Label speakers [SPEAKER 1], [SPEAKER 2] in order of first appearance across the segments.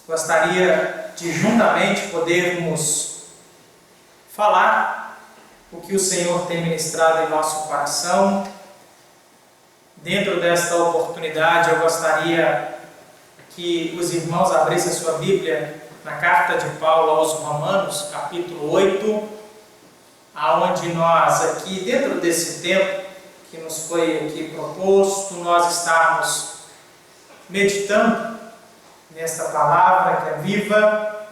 [SPEAKER 1] Gostaria de juntamente podermos falar o que o Senhor tem ministrado em nosso coração. Dentro desta oportunidade, eu gostaria que os irmãos abrissem a sua Bíblia na carta de Paulo aos Romanos, capítulo 8, aonde nós aqui, dentro desse tempo que nos foi aqui proposto, nós estamos meditando nesta palavra que é viva.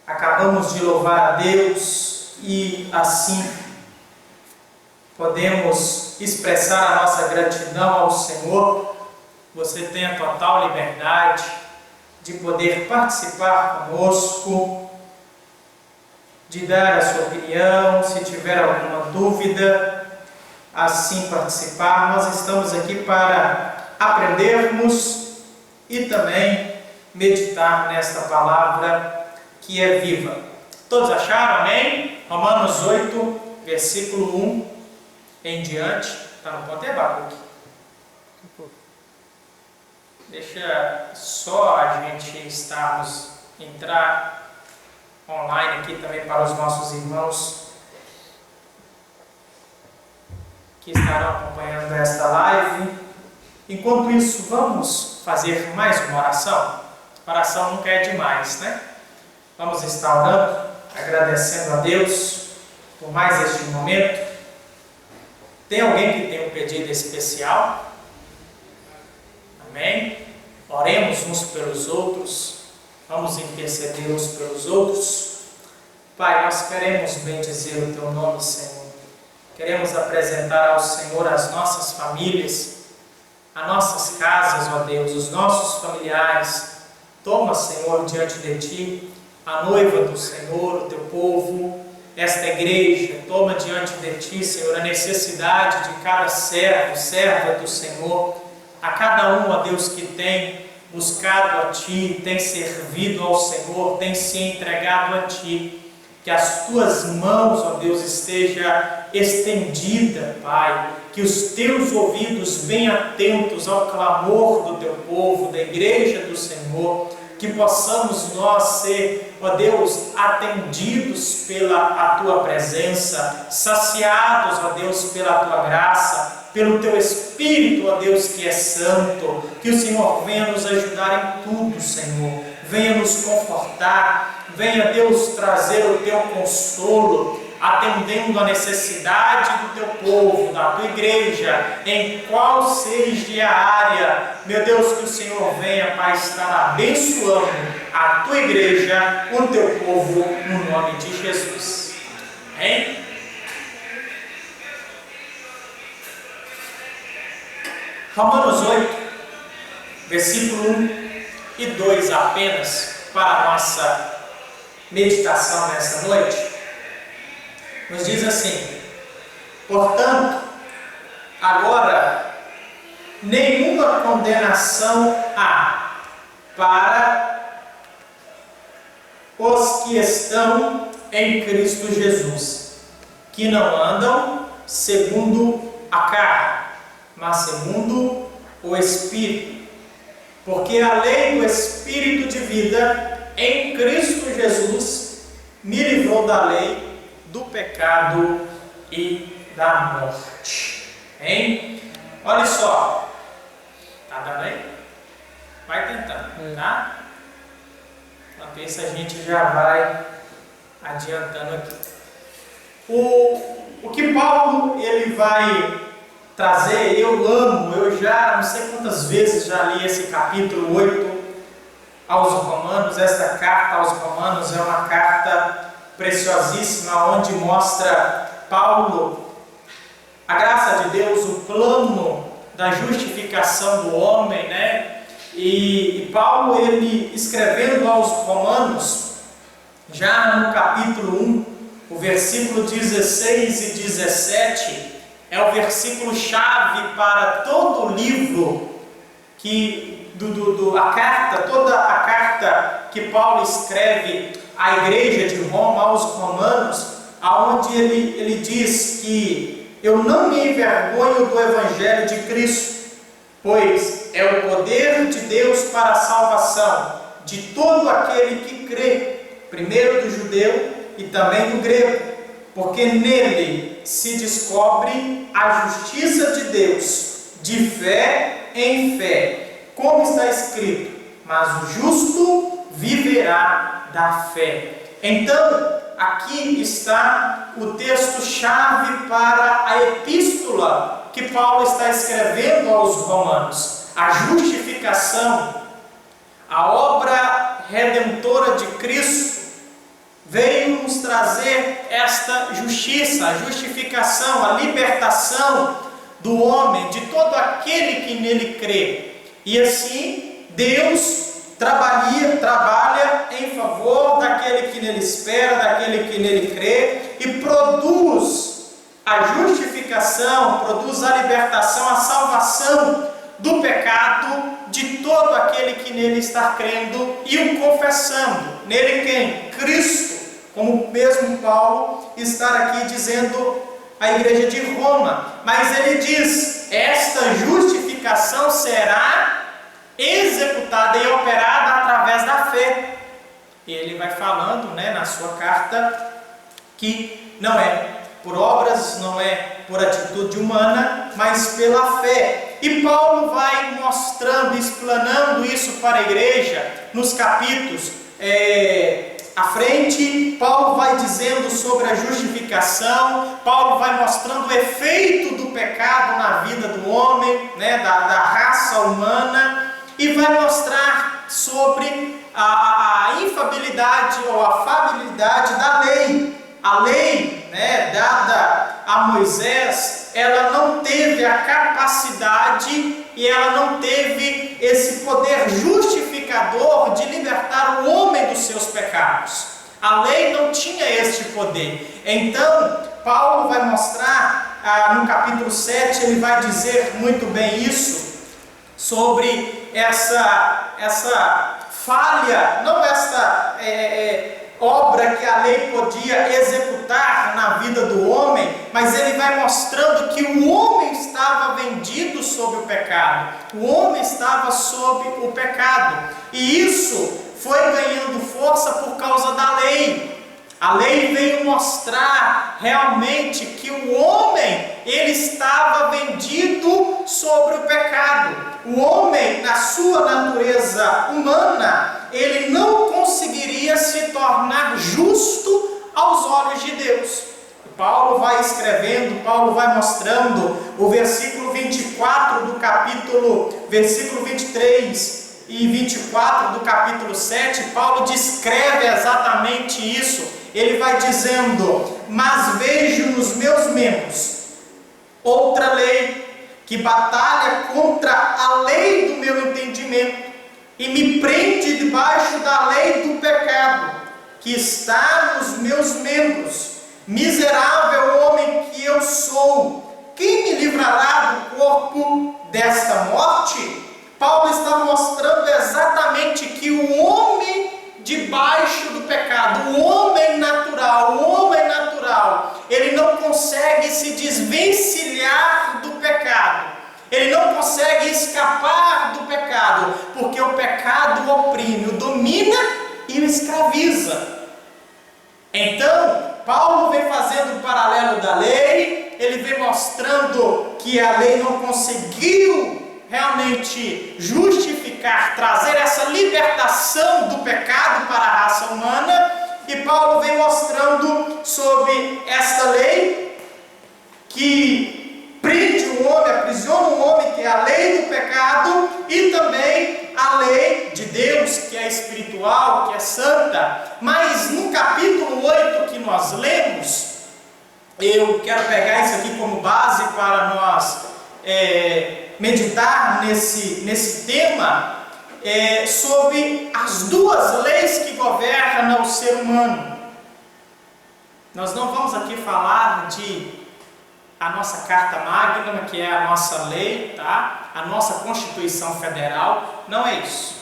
[SPEAKER 1] Acabamos de louvar a Deus e assim podemos expressar a nossa gratidão ao Senhor. Você tem a total liberdade de poder participar conosco, de dar a sua opinião, se tiver alguma dúvida, assim participar. Nós estamos aqui para aprendermos e também meditar nesta palavra que é viva. Todos acharam? Amém? Romanos 8, versículo 1 em diante. Está no ponto, é Abacuque? Deixa só a gente entrar online aqui também para os nossos irmãos que estarão acompanhando esta live. Enquanto isso, vamos fazer mais uma oração. Oração nunca é demais, né? Vamos estar orando, agradecendo a Deus por mais este momento. Tem alguém que tem um pedido especial? Amém? Oremos uns pelos outros. Vamos interceder uns pelos outros. Pai, nós queremos bendizer o Teu nome, Senhor. Queremos apresentar ao Senhor as nossas famílias, as nossas casas, ó Deus, os nossos familiares. Toma, Senhor, diante de Ti a noiva do Senhor, o Teu povo, esta igreja. Toma diante de Ti, Senhor, a necessidade de cada servo, serva do Senhor, a cada um, ó Deus, que tem buscado a Ti, tem servido ao Senhor, tem se entregado a Ti. Que as Tuas mãos, ó Deus, esteja estendida, Pai. Que os Teus ouvidos bem atentos ao clamor do Teu povo, da igreja do Senhor. Que possamos nós ser, ó Deus, atendidos pela Tua presença, saciados, ó Deus, pela Tua graça, pelo Teu Espírito, ó Deus, que é santo. Que o Senhor venha nos ajudar em tudo, Senhor. Venha nos confortar, venha, Deus, trazer o Teu consolo, atendendo a necessidade do Teu povo, da Tua igreja, em qual seja a área. Meu Deus, que o Senhor venha, Pai, estar abençoando a Tua igreja, o Teu povo, no nome de Jesus. Amém? Romanos 8, versículo 1 e 2 apenas, para a nossa meditação nesta noite. Nos diz assim: portanto, agora nenhuma condenação há para os que estão em Cristo Jesus, que não andam segundo a carne, mas segundo o Espírito. Porque a lei do Espírito de vida em Cristo Jesus me livrou da lei, do pecado e da morte. Hein? Olha só. Tá dando aí? Vai tentando, tá? Enquanto isso a gente já vai adiantando aqui. O que Paulo ele vai trazer, eu já não sei quantas vezes já li esse capítulo 8 aos Romanos. Esta carta aos Romanos é uma carta preciosíssima, onde mostra Paulo a graça de Deus, o plano da justificação do homem, né? E Paulo, ele escrevendo aos Romanos, já no capítulo 1, o versículo 16 e 17, é o versículo chave para todo o livro toda a carta que Paulo escreve à igreja de Roma, aos romanos, aonde ele diz que eu não me envergonho do evangelho de Cristo, pois é o poder de Deus para a salvação de todo aquele que crê, primeiro do judeu e também do grego, porque nele se descobre a justiça de Deus, de fé em fé, como está escrito: mas o justo viverá da fé. Então, aqui está o texto-chave para a epístola que Paulo está escrevendo aos Romanos. A justificação, a obra redentora de Cristo, veio nos trazer esta justiça, a justificação, a libertação do homem, de todo aquele que nele crê. E assim, Deus trabalha em favor daquele que nele espera, daquele que nele crê, e produz a justificação, produz a libertação, a salvação do pecado de todo aquele que nele está crendo e o confessando. Nele quem? Cristo, como mesmo Paulo está aqui dizendo à igreja de Roma. Mas ele diz: esta justificação será executada e operada através da fé. E ele vai falando, na sua carta, que não é por obras, não é por atitude humana, mas pela fé. E Paulo vai mostrando, explanando isso para a igreja nos capítulos à frente. Paulo vai dizendo sobre a justificação, Paulo vai mostrando o efeito do pecado na vida do homem, da raça humana, e vai mostrar sobre a infabilidade ou a falibilidade da lei. A lei, dada a Moisés, ela não teve a capacidade e ela não teve esse poder justificador de libertar o homem dos seus pecados. A lei não tinha este poder. Então, Paulo vai mostrar, no capítulo 7, ele vai dizer muito bem isso, sobre essa falha, não esta obra que a lei podia executar na vida do homem, mas ele vai mostrando que o homem estava vendido sob o pecado, o homem estava sob o pecado, e isso foi ganhando força por causa da lei. A lei veio mostrar realmente que o homem, ele estava vendido sobre o pecado. O homem, na sua natureza humana, ele não conseguiria se tornar justo aos olhos de Deus. Paulo vai escrevendo, Paulo vai mostrando, o versículo 24 do capítulo, versículo 23 e 24 do capítulo 7, Paulo descreve exatamente isso. Ele vai dizendo: mas vejo nos meus membros outra lei, que batalha contra a lei do meu entendimento, e me prende debaixo da lei do pecado, que está nos meus membros. Miserável homem que eu sou, quem me livrará do corpo desta morte? Paulo está mostrando exatamente que o homem debaixo do pecado, o homem natural, ele não consegue se desvencilhar do pecado, ele não consegue escapar do pecado, porque o pecado o oprime, o domina e o escraviza. Então, Paulo vem fazendo o paralelo da lei, ele vem mostrando que a lei não conseguiu realmente justificar, trazer essa libertação do pecado para a raça humana, e Paulo vem mostrando sobre esta lei que prende o homem, aprisiona o homem, que é a lei do pecado, e também a lei de Deus, que é espiritual, que é santa. Mas no capítulo 8 que nós lemos, eu quero pegar isso aqui como base para nós meditar nesse tema, sobre as duas leis que governam o ser humano. Nós não vamos aqui falar de a nossa Carta Magna, que é a nossa lei, tá? A nossa Constituição Federal, não é isso.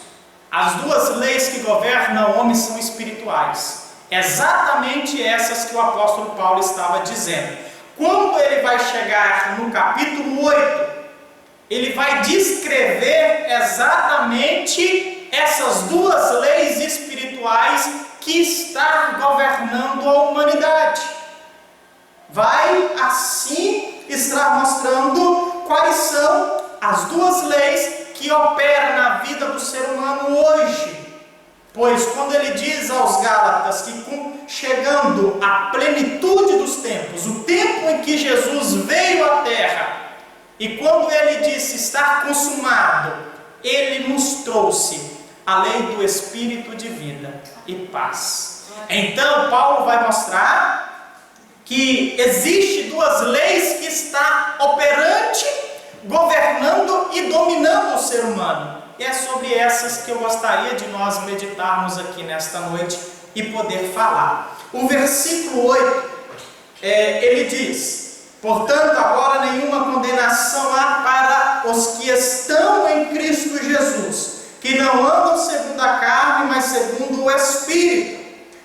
[SPEAKER 1] As duas leis que governam o homem são espirituais, exatamente essas que o apóstolo Paulo estava dizendo. Quando ele vai chegar no capítulo 8, ele vai descrever exatamente essas duas leis espirituais que estão governando a humanidade. Vai assim estar mostrando quais são as duas leis que operam na vida do ser humano hoje. Pois quando ele diz aos Gálatas que chegando à plenitude dos tempos, o tempo em que Jesus veio à terra, e quando ele disse estar consumado, ele nos trouxe a lei do Espírito de vida e paz. Então Paulo vai mostrar que existe duas leis que estão operante, governando e dominando o ser humano. E é sobre essas que eu gostaria de nós meditarmos aqui nesta noite e poder falar. O versículo 8, ele diz: portanto, agora nenhuma condenação há para os que estão em Cristo Jesus, que não andam segundo a carne, mas segundo o Espírito.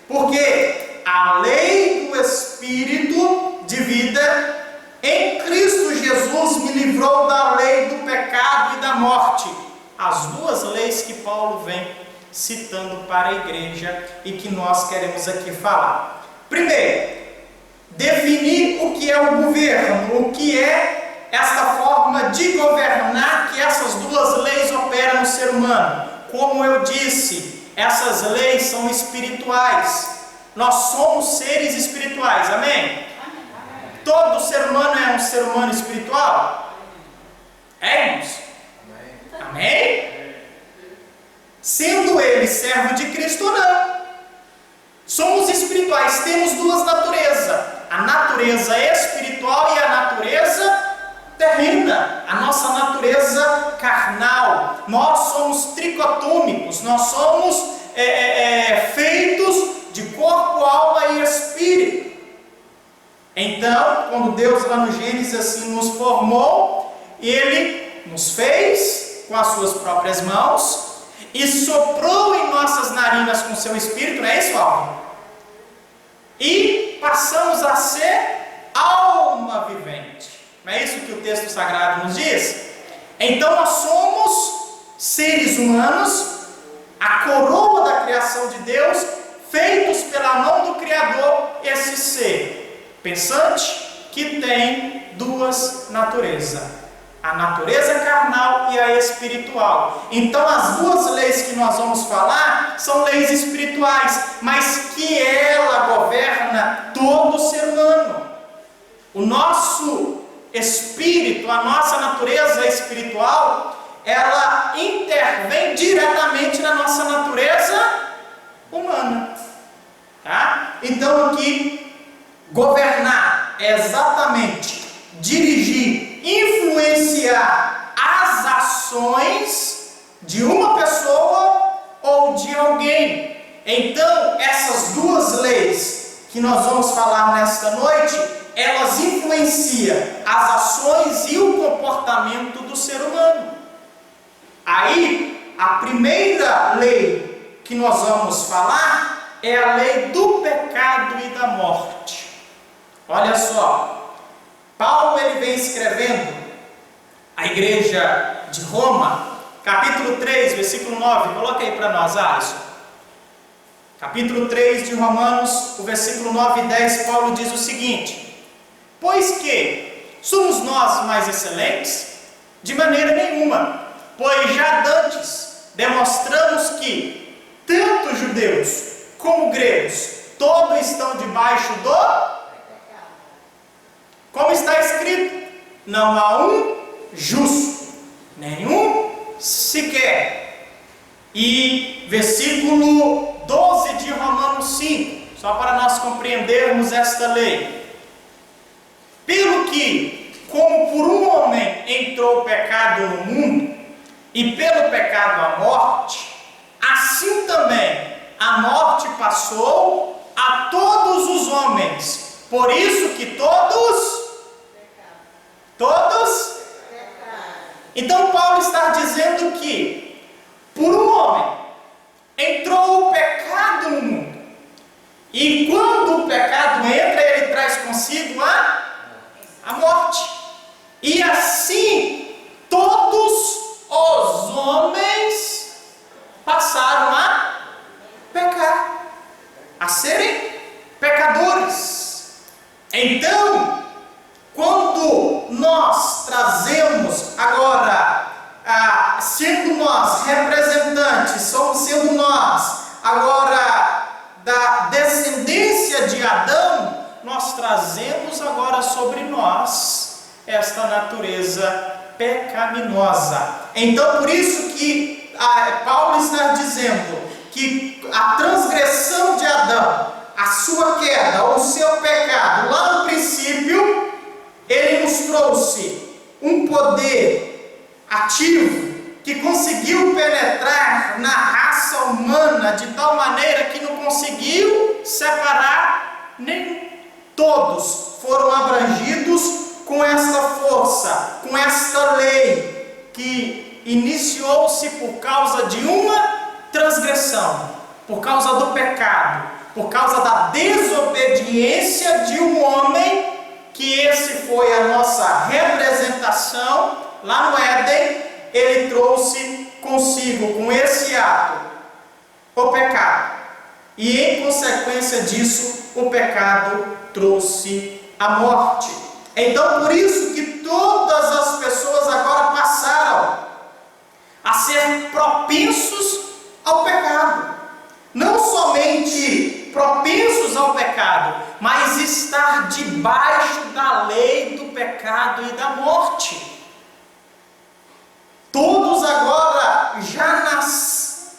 [SPEAKER 1] Porque a lei do Espírito de vida em Cristo Jesus me livrou da lei do pecado e da morte. As duas leis que Paulo vem citando para a igreja e que nós queremos aqui falar. Primeiro, definir o que é o governo, o que é esta forma de governar que essas duas leis operam no ser humano. Como eu disse, essas leis são espirituais. Nós somos seres espirituais, amém? Todo ser humano é um ser humano espiritual? É, irmãos? Amém? Sendo ele servo de Cristo ou não. Somos espirituais, temos duas naturezas. A natureza espiritual e a natureza terrena. A nossa natureza carnal. Nós somos tricotômicos. Nós somos feitos de corpo, alma e espírito. Então, quando Deus lá no Gênesis assim nos formou, Ele nos fez com as suas próprias mãos e soprou em nossas narinas com seu Espírito, não é isso, Alma? E passamos a ser alma vivente. Não é isso que o texto sagrado nos diz? Então nós somos seres humanos, a coroa da criação de Deus, feitos pela mão do Criador, esse ser pensante que tem duas naturezas, a natureza carnal e a espiritual. Então as duas leis que nós vamos falar são leis espirituais, mas que ela governa todo o ser humano. O nosso espírito, a nossa natureza espiritual, ela intervém diretamente na nossa natureza humana, tá? Então aqui governar é exatamente dirigir, influenciar as ações de uma pessoa ou de alguém. Então, essas duas leis que nós vamos falar nesta noite, elas influenciam as ações e o comportamento do ser humano. Aí, a primeira lei que nós vamos falar é a lei do pecado e da morte. Olha só, Paulo ele vem escrevendo a igreja de Roma, capítulo 3, versículo 9, coloca aí para nós, Alisson. Capítulo 3 de Romanos, o versículo 9 e 10, Paulo diz o seguinte: pois que somos nós mais excelentes? De maneira nenhuma, pois já dantes demonstramos que tanto judeus como gregos, todos estão debaixo do... Como está escrito, não há um justo, nenhum sequer. E versículo 12 de Romanos 5, só para nós compreendermos esta lei. Pelo que, como por um homem entrou o pecado no mundo, e pelo pecado a morte, assim também a morte passou a todos os homens. Por isso que todos... Então Paulo está dizendo que por um homem entrou o pecado no mundo, e quando o pecado entra, ele traz consigo a morte, e assim todos representantes, sendo nós agora da descendência de Adão, nós trazemos agora sobre nós esta natureza pecaminosa. Então, por isso que Paulo está dizendo que a transgressão de Adão, a sua queda, ou o seu pecado, lá no princípio, ele nos trouxe um poder ativo que conseguiu penetrar na raça humana de tal maneira que não conseguiu separar nenhum. Todos foram abrangidos com esta força, com esta lei que iniciou-se por causa de uma transgressão, por causa do pecado, por causa da desobediência de um homem, que esse foi a nossa representação lá no Éden. Ele trouxe consigo, com esse ato, o pecado. E em consequência disso, o pecado trouxe a morte. Então, por isso que todas as pessoas agora passaram a ser propensos ao pecado. Não somente propensos ao pecado, mas estar debaixo da lei do pecado e da morte. Todos agora já nascem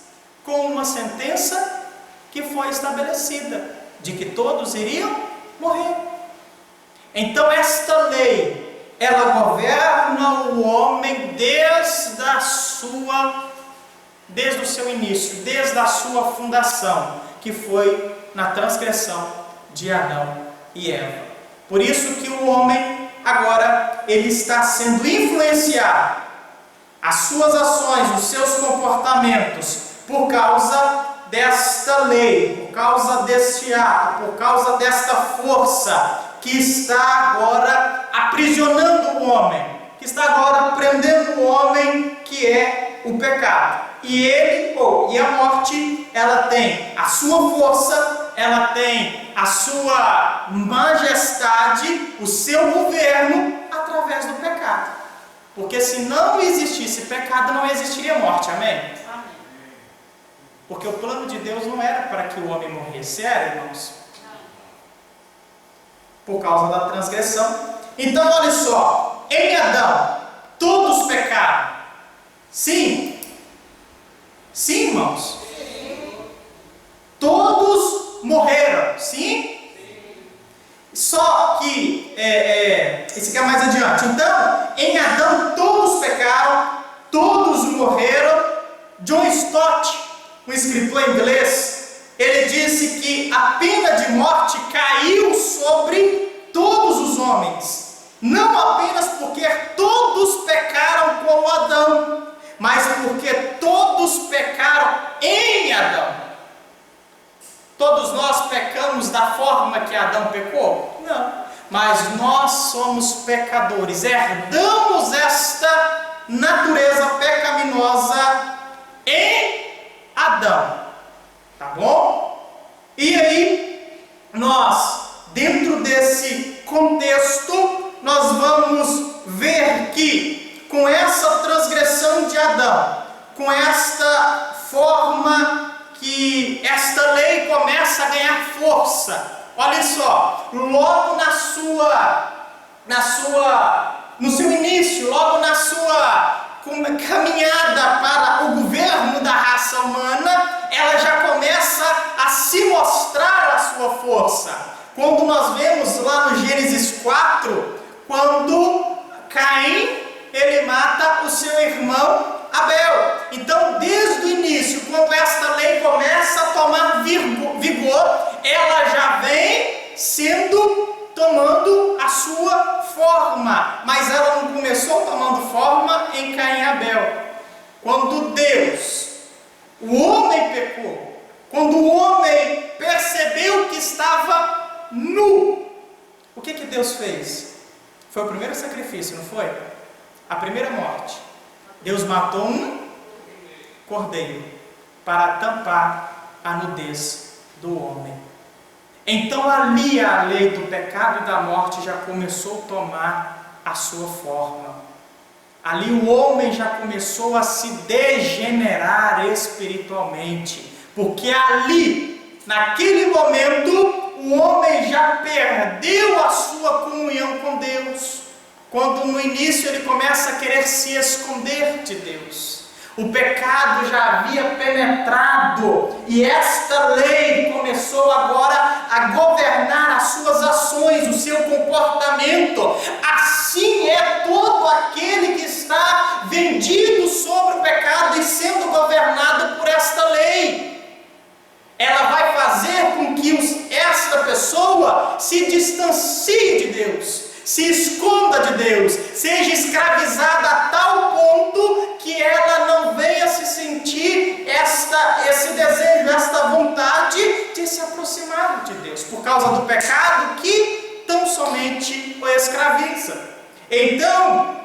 [SPEAKER 1] com uma sentença que foi estabelecida, de que todos iriam morrer. Então esta lei, ela governa o homem desde o seu início, desde a sua fundação, que foi na transgressão de Adão e Eva. Por isso que o homem agora ele está sendo influenciado, as suas ações, os seus comportamentos, por causa desta lei, por causa deste ato, por causa desta força que está agora aprisionando o homem, que está agora prendendo o homem, que é o pecado. E a morte, ela tem a sua força, ela tem a sua majestade, o seu governo através do pecado. Porque se não existisse pecado, não existiria morte, amém? Amém. Porque o plano de Deus não era para que o homem morresse, era, irmãos? Por causa da transgressão. Então, olha só, em Adão, todos pecaram. Sim. Sim, irmãos? Sim. Todos morreram. Sim? Só que, esse aqui é mais adiante. Então, em Adão todos pecaram, todos morreram. John Stott, um escritor inglês, ele disse que a pena de morte caiu sobre todos os homens. Não apenas porque todos pecaram como Adão, mas porque todos pecaram em Adão. Todos nós pecamos da forma que Adão pecou? Não. Mas nós somos pecadores, herdamos esta natureza pecaminosa em Adão. Tá bom? E aí, nós, dentro desse contexto, nós vamos ver que com essa transgressão de Adão, com esta forma que esta lei começa a ganhar força. Olha só, logo no seu início, logo na sua caminhada para o governo da raça humana, ela já começa a se mostrar a sua força. Quando nós vemos lá no Gênesis 4, quando Caim, ele mata o seu irmão Abel. Então, desde o início, quando esta lei começa a tomar vigor, ela já vem tomando a sua forma, mas ela não começou tomando forma em Caim e Abel. Quando Deus, o homem pecou, quando o homem percebeu que estava nu, o que Deus fez? Foi o primeiro sacrifício, não foi? A primeira morte. Deus matou um cordeiro para tampar a nudez do homem. Então ali a lei do pecado e da morte já começou a tomar a sua forma. ali o homem já começou a se degenerar espiritualmente, porque ali, naquele momento, o homem já perdeu a sua comunhão com Deus, quando no início ele começa a querer se esconder de Deus. O pecado já havia penetrado e esta lei começou agora a governar as suas ações, o seu comportamento. Assim é todo aquele que está vendido sobre o pecado e sendo governado por esta lei. Ela vai fazer com que esta pessoa se distancie de Deus, se esconda de Deus, seja escravizada a tal ponto que ela não venha se sentir esse desejo, esta vontade de se aproximar de Deus, por causa do pecado que tão somente o escraviza. Então,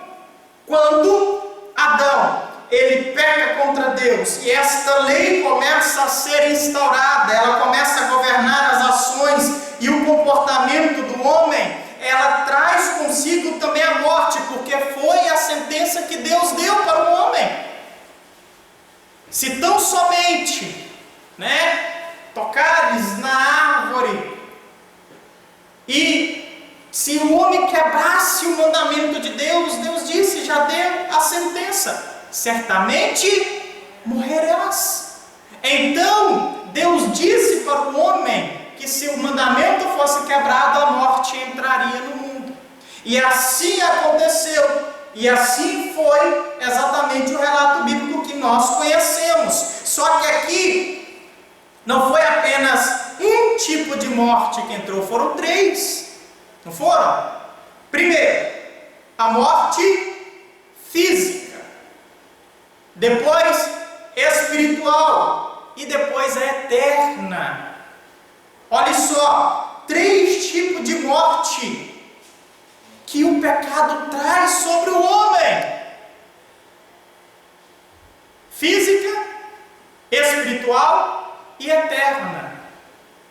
[SPEAKER 1] quando Adão ele peca contra Deus e esta lei começa a ser instaurada, ela começa a governar as ações e o comportamento do homem, ela traz consigo também a morte, porque foi a sentença que Deus deu para o homem. Se tão somente, tocares na árvore, e se o homem quebrasse o mandamento de Deus, Deus disse, já deu a sentença, certamente morrerás. Então, Deus disse para o homem que se o mandamento fosse quebrado, a morte entraria no mundo. E assim aconteceu. E assim foi exatamente o relato bíblico que nós conhecemos. Só que aqui não foi apenas um tipo de morte que entrou, foram 3. Não foram? Primeiro, a morte física. Depois, espiritual. E depois a eterna. Olha só, 3 tipos de morte que o pecado traz sobre o homem: física, espiritual e eterna,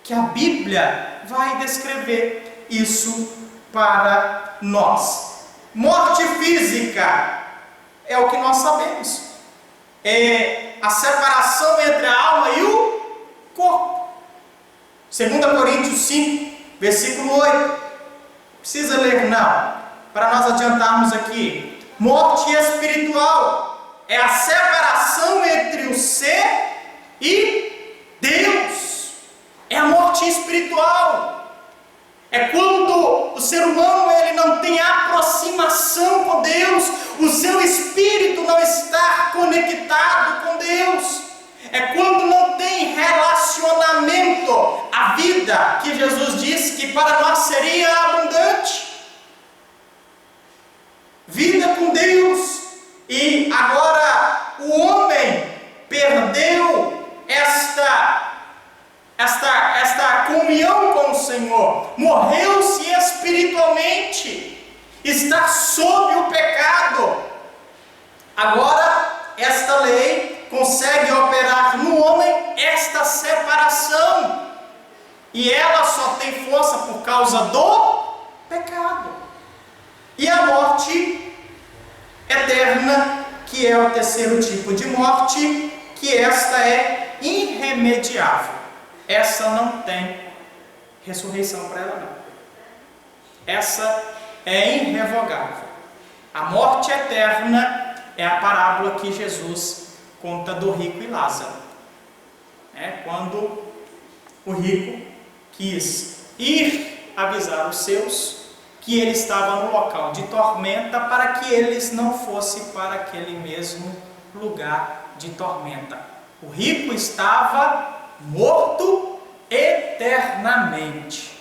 [SPEAKER 1] que a Bíblia vai descrever isso para nós. Morte física é o que nós sabemos, é a separação entre a alma e o corpo. 2 Coríntios 5, versículo 8. Precisa ler não, para nós adiantarmos aqui. Morte espiritual é a separação entre o ser e Deus. É a morte espiritual. É quando o ser humano ele não tem aproximação com Deus, o seu espírito não está conectado com Deus. É quando não tem relacionamento. A vida que Jesus disse que para nós seria abundante. Vida com Deus. E agora o homem perdeu esta comunhão com o Senhor. Morreu-se espiritualmente. Está sob o pecado. Agora esta lei consegue operar no homem esta separação, e ela só tem força por causa do pecado. E a morte eterna, que é o terceiro tipo de morte, que esta é irremediável. Essa não tem ressurreição para ela não. Essa é irrevogável. A morte eterna é a parábola que Jesus conta do rico e Lázaro. Quando o rico quis ir avisar os seus que ele estava no local de tormenta, para que eles não fossem para aquele mesmo lugar de tormenta. O rico estava morto eternamente,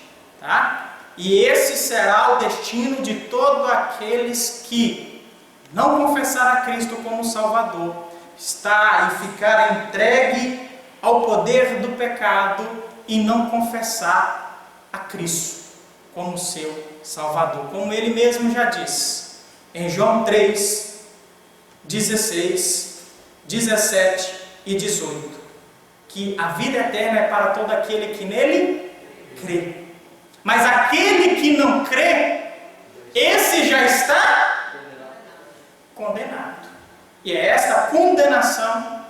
[SPEAKER 1] E esse será o destino de todos aqueles que não confessar a Cristo como Salvador, está e ficar entregue ao poder do pecado e não confessar a Cristo como seu Salvador, como ele mesmo já disse em João 3, 16, 17 e 18, que a vida eterna é para todo aquele que nele crê. Mas aquele que não crê, esse já está condenado. E é esta condenação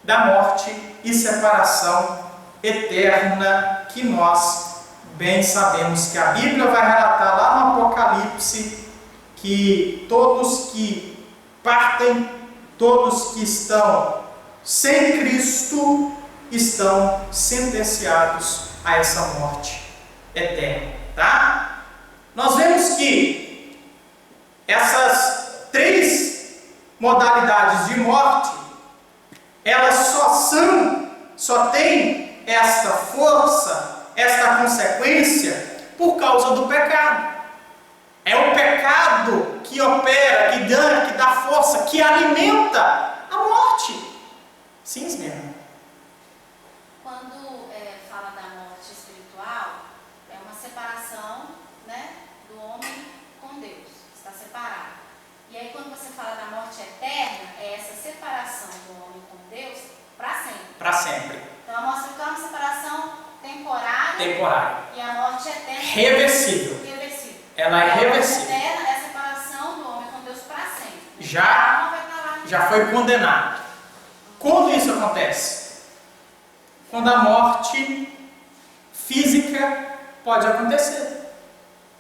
[SPEAKER 1] da morte e separação eterna que nós bem sabemos que a Bíblia vai relatar lá no Apocalipse, que todos que partem, todos que estão sem Cristo, estão sentenciados a essa morte eterna, tá? Nós vemos que essas três modalidades de morte, elas só têm esta força, esta consequência por causa do pecado. É o pecado que opera, que ganha, que dá força, que alimenta a morte. Sim, Esmeralda.
[SPEAKER 2] Quando fala da morte espiritual, é uma separação, né, do homem com Deus, está separado. E aí quando você fala da morte eterna, é essa separação do homem com Deus para sempre.
[SPEAKER 1] Para sempre.
[SPEAKER 2] Então a morte espiritual é uma separação temporária. E a morte eterna
[SPEAKER 1] reversível. Ela é reversível.
[SPEAKER 2] A morte eterna é a separação do homem com Deus para sempre.
[SPEAKER 1] Já foi condenado. Quando isso acontece? Quando a morte física pode acontecer.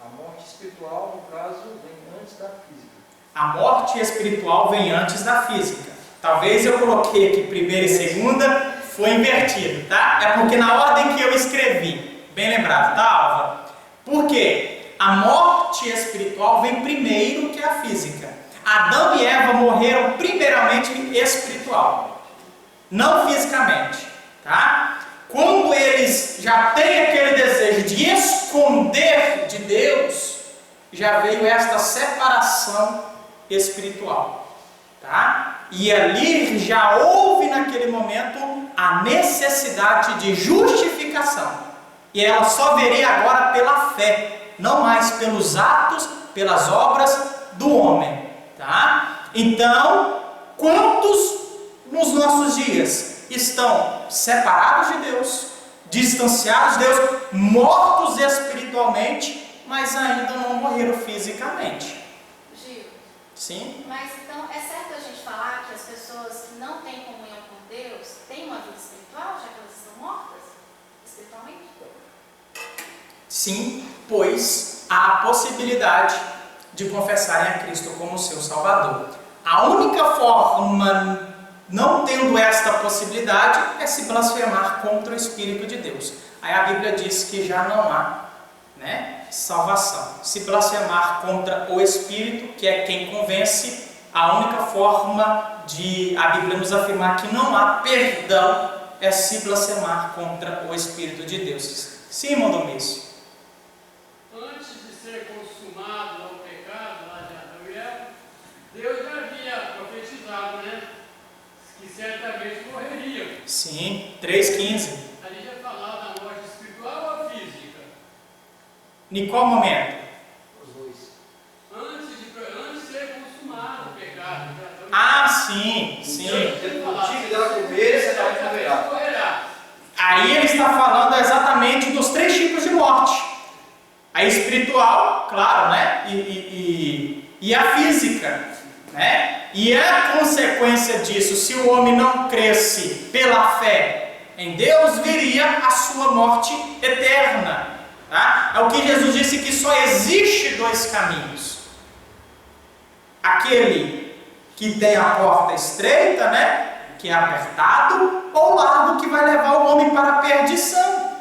[SPEAKER 3] A morte espiritual, no caso, vem antes da física.
[SPEAKER 1] A morte espiritual vem antes da física. Talvez eu coloquei aqui primeira e segunda, foi invertido, tá? É porque na ordem que eu escrevi, bem lembrado, tá, Alva? Por quê? A morte espiritual vem primeiro que a física. Adão e Eva morreram primeiramente espiritual, não fisicamente, tá? Quando eles já têm aquele desejo de esconder de Deus, já veio esta separação espiritual, tá? E ali já houve naquele momento a necessidade de justificação. E ela só veria agora pela fé, não mais pelos atos, pelas obras do homem, tá? Então, quantos nos nossos dias estão separados de Deus, distanciados de Deus, mortos espiritualmente, mas ainda não morreram fisicamente?
[SPEAKER 2] Gil.
[SPEAKER 1] Sim?
[SPEAKER 2] Mas então, é certo a gente falar que as pessoas que não têm comunhão com Deus têm uma vida espiritual, já que elas estão mortas espiritualmente?
[SPEAKER 1] Sim, pois há a possibilidade de confessarem a Cristo como seu Salvador. A única forma, não tendo esta possibilidade, é se blasfemar contra o Espírito de Deus. Aí a Bíblia diz que já não há, né, salvação. Se blasfemar contra o Espírito, que é quem convence, a única forma de a Bíblia nos afirmar que não há perdão é se blasfemar contra o Espírito de Deus. Sim, irmão Domício?
[SPEAKER 4] Antes de ser consumado lá o pecado, lá de Adão e Eva, Deus já havia profetizado, né? Que certamente morreriam.
[SPEAKER 1] Sim, 3,15.
[SPEAKER 4] Ali já falava da morte espiritual ou física?
[SPEAKER 1] Em qual momento?
[SPEAKER 3] Os dois.
[SPEAKER 4] Antes de ser consumado o pecado.
[SPEAKER 1] Ah, sim, sim.
[SPEAKER 3] Contigo dela comer, você não morrerá.
[SPEAKER 1] Aí ele está falando exatamente dos três tipos de morte. A espiritual, claro, né? E a física, né? E a consequência disso, se o homem não cresce pela fé em Deus, viria a sua morte eterna. Tá? É o que Jesus disse, que só existe dois caminhos. Aquele que tem a porta estreita, né? Que é apertado, ou largo, que vai levar o homem para a perdição.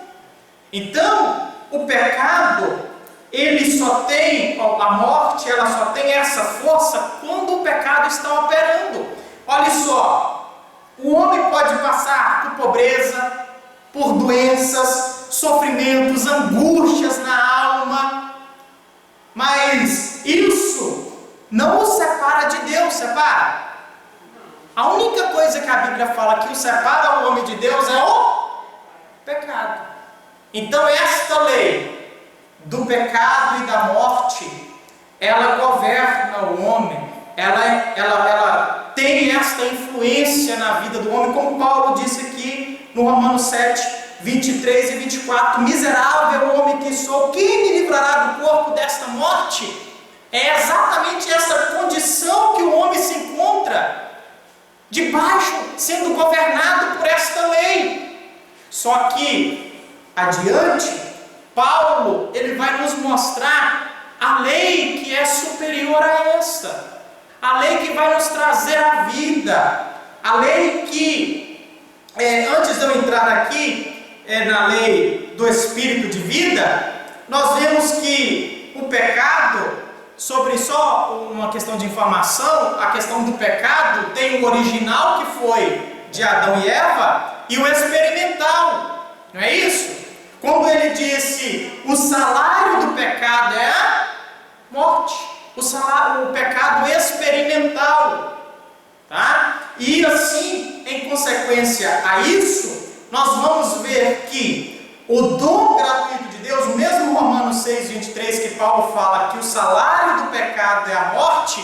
[SPEAKER 1] Então, o pecado, ele só tem, a morte, ela só tem essa força quando o pecado está operando. Olha só, o homem pode passar por pobreza, por doenças, sofrimentos, angústias na alma, mas isso não o separa de Deus, separa? A única coisa que a Bíblia fala que o separa o homem de Deus é o pecado. Então esta lei do pecado e da morte, ela governa o homem, ela tem esta influência na vida do homem, como Paulo disse aqui no Romanos 7, 23 e 24, miserável homem que sou, quem me livrará do corpo desta morte? É exatamente essa condição que o homem se encontra, debaixo, sendo governado por esta lei. Só que, adiante, Paulo, ele vai nos mostrar a lei que é superior a esta. A lei que vai nos trazer a vida. A lei que, antes de eu entrar aqui, na lei do Espírito de vida, nós vemos que o pecado, sobre só uma questão de informação, a questão do pecado tem o original que foi de Adão e Eva e o experimental, não é isso? Quando ele disse, o salário do pecado é a morte, o pecado experimental, tá? E assim, em consequência a isso, nós vamos ver que o dom gratuito de Deus, o mesmo Romanos 6,23, que Paulo fala que o salário do pecado é a morte,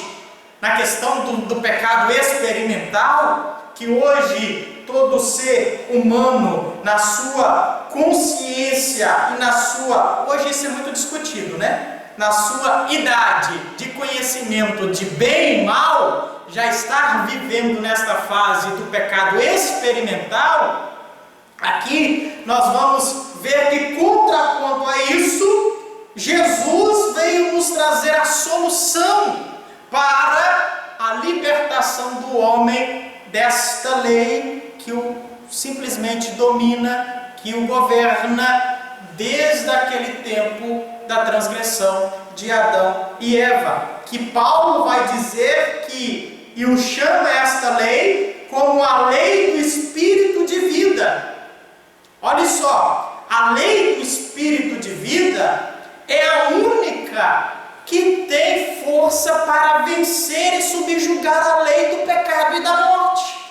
[SPEAKER 1] na questão do pecado experimental, que hoje todo ser humano, na sua consciência e na sua, hoje isso é muito discutido, né? Na sua idade de conhecimento de bem e mal, já estar vivendo nesta fase do pecado experimental, aqui nós vamos ver que, contraponto a isso, Jesus veio nos trazer a solução para a libertação do homem desta lei que o simplesmente domina, que o governa desde aquele tempo da transgressão de Adão e Eva, que Paulo vai dizer que, e o chama esta lei como a lei do Espírito de vida. Olha só, a lei do Espírito de vida é a única que tem força para vencer e subjugar a lei do pecado e da morte.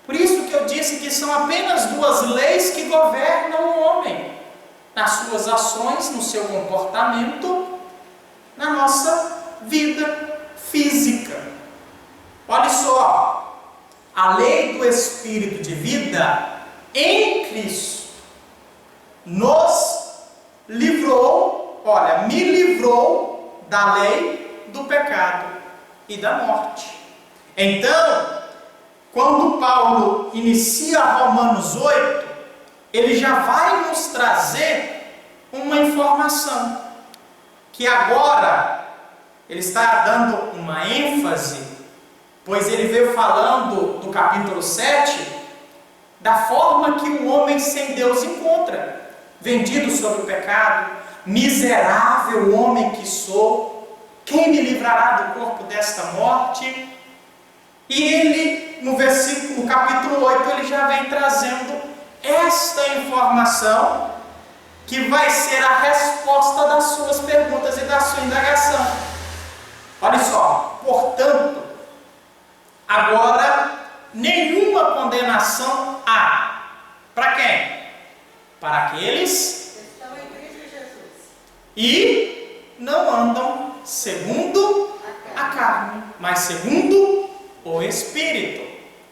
[SPEAKER 1] Por isso que eu disse que são apenas duas leis que governam o homem, nas suas ações, no seu comportamento, na nossa vida física. Olha só, a lei do Espírito de vida em Cristo nos livrou, me livrou da lei do pecado e da morte. Então, quando Paulo inicia Romanos 8, ele já vai nos trazer uma informação, que agora ele está dando uma ênfase, pois ele veio falando do capítulo 7, da forma que o homem sem Deus encontra, vendido sobre o pecado, miserável homem que sou, quem me livrará do corpo desta morte? E ele, no capítulo 8, ele já vem trazendo esta informação, que vai ser a resposta das suas perguntas e da sua indagação. Olha só, portanto, agora nenhuma condenação há. Para quem? Para aqueles que estão em Cristo Jesus e não andam segundo a carne, mas segundo o Espírito.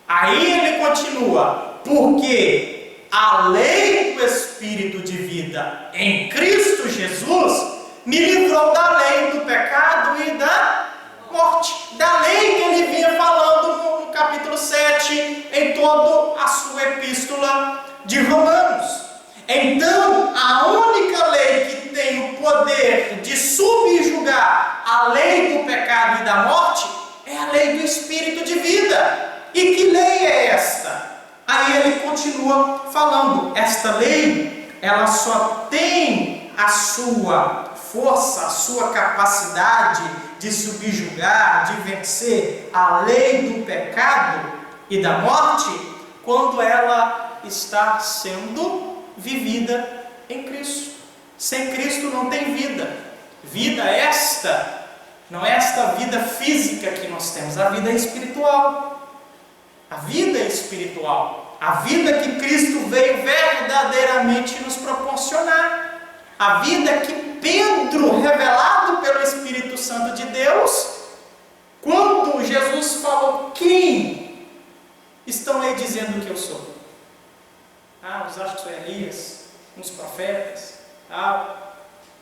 [SPEAKER 1] Aí ele continua, porque a lei do Espírito de vida em Cristo Jesus me livrou da lei do pecado e da morte. Da lei que ele vinha falando no capítulo 7, em toda a sua epístola de Romanos. Então, a única lei que tem o poder de subjugar a lei do pecado e da morte é a lei do Espírito de vida. E que lei é esta? Aí ele continua falando, esta lei, ela só tem a sua força, a sua capacidade de subjugar, de vencer a lei do pecado e da morte, quando ela está sendo vivida em Cristo. Sem Cristo não tem vida. Vida esta, não é esta vida física que nós temos, a vida espiritual. A vida espiritual, a vida que Cristo veio verdadeiramente nos proporcionar, a vida que Pedro, revelado pelo Espírito Santo de Deus, quando Jesus falou, quem estão aí dizendo que eu sou? Os acham que sou Elias, uns profetas,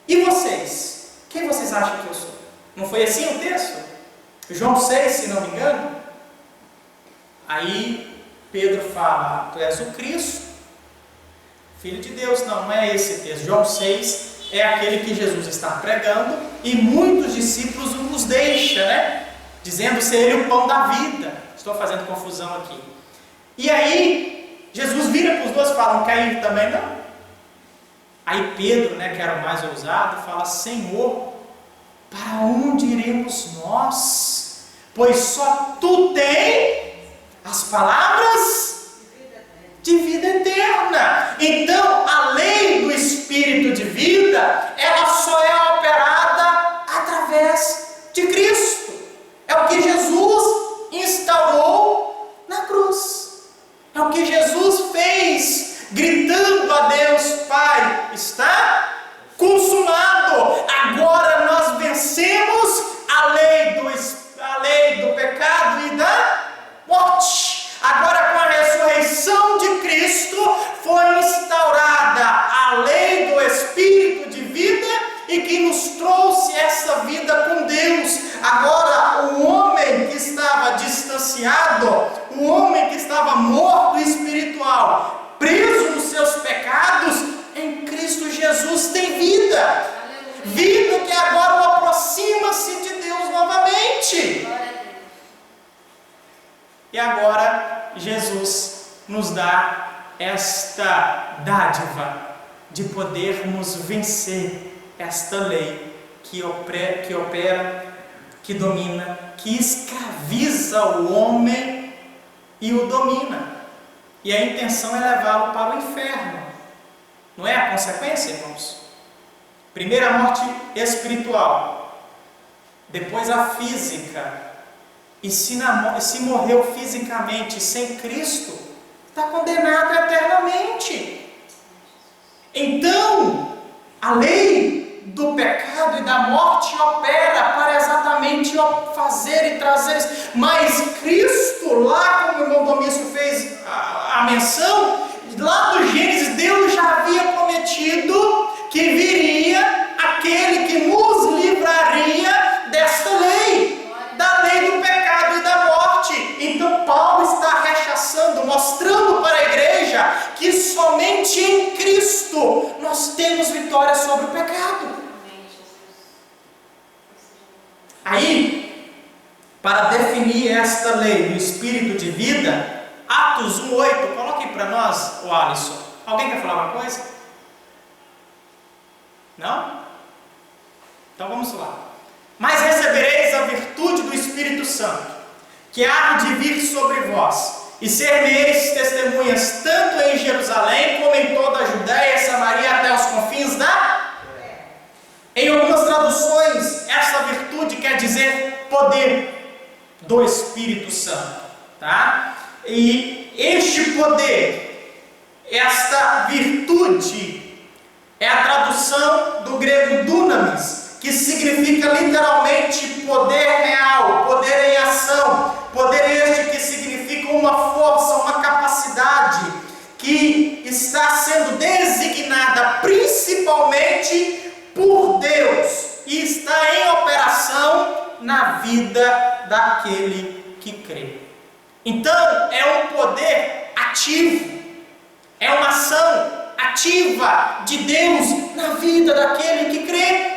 [SPEAKER 1] E vocês? Quem vocês acham que eu sou? Não foi assim o texto? João 6, se não me engano. Aí Pedro fala: tu és o Cristo, Filho de Deus. Não é esse texto. João 6 é aquele que Jesus está pregando e muitos discípulos os deixam, né? Dizendo ser ele o pão da vida. Estou fazendo confusão aqui. E aí Jesus vira para os dois e fala: não quer ir também não? Aí Pedro, né, que era o mais ousado, fala: Senhor, para onde iremos nós? Pois só tu tens as palavras de vida eterna. Então, a lei do Espírito de vida, ela só é operada através de Cristo. É o que Jesus instaurou na cruz. É o que Jesus fez, gritando a Deus: Pai, está consumado. Agora nós vencemos a lei do pecado e da morte. Agora, com a ressurreição de Cristo, foi instaurada a lei do Espírito de vida e que nos trouxe essa vida com Deus. Agora, o homem que estava distanciado, o homem que estava morto espiritual, preso nos seus pecados, em Cristo Jesus tem vida. Vida que agora o aproxima-se de Deus novamente. E agora Jesus nos dá esta dádiva de podermos vencer esta lei que opera, que domina, que escraviza o homem e o domina. E a intenção é levá-lo para o inferno. Não é a consequência, irmãos? Primeiro a morte espiritual, depois a física. E se morreu fisicamente sem Cristo, está condenado eternamente. Então, a lei do pecado e da morte opera para exatamente fazer e trazer. Mas Cristo, lá como o irmão Domício fez a menção, lá do Gênesis, Deus já havia prometido que viria aquele que nos livraria desta lei, da lei do pecado e da morte. Então Paulo está rechaçando, mostrando para a igreja que somente em Cristo nós temos vitória sobre o pecado. Aí, para definir esta lei do Espírito de vida, Atos 1:8, coloque para nós, o Alisson. Alguém quer falar uma coisa? Não? Então vamos lá. Mas recebereis a virtude do Espírito Santo, que há de vir sobre vós, e ser-me-eis testemunhas tanto em Jerusalém como em toda a Judéia, Samaria, até os confins da terra. Em algumas traduções, essa virtude quer dizer poder do Espírito Santo, tá? E este poder, esta virtude, é a tradução do grego dunamis, que significa literalmente poder real, poder em ação, poder este que significa uma força, uma capacidade que está sendo designada principalmente por Deus e está em operação na vida daquele que crê. Então é um poder ativo, é uma ação ativa de Deus na vida daquele que crê.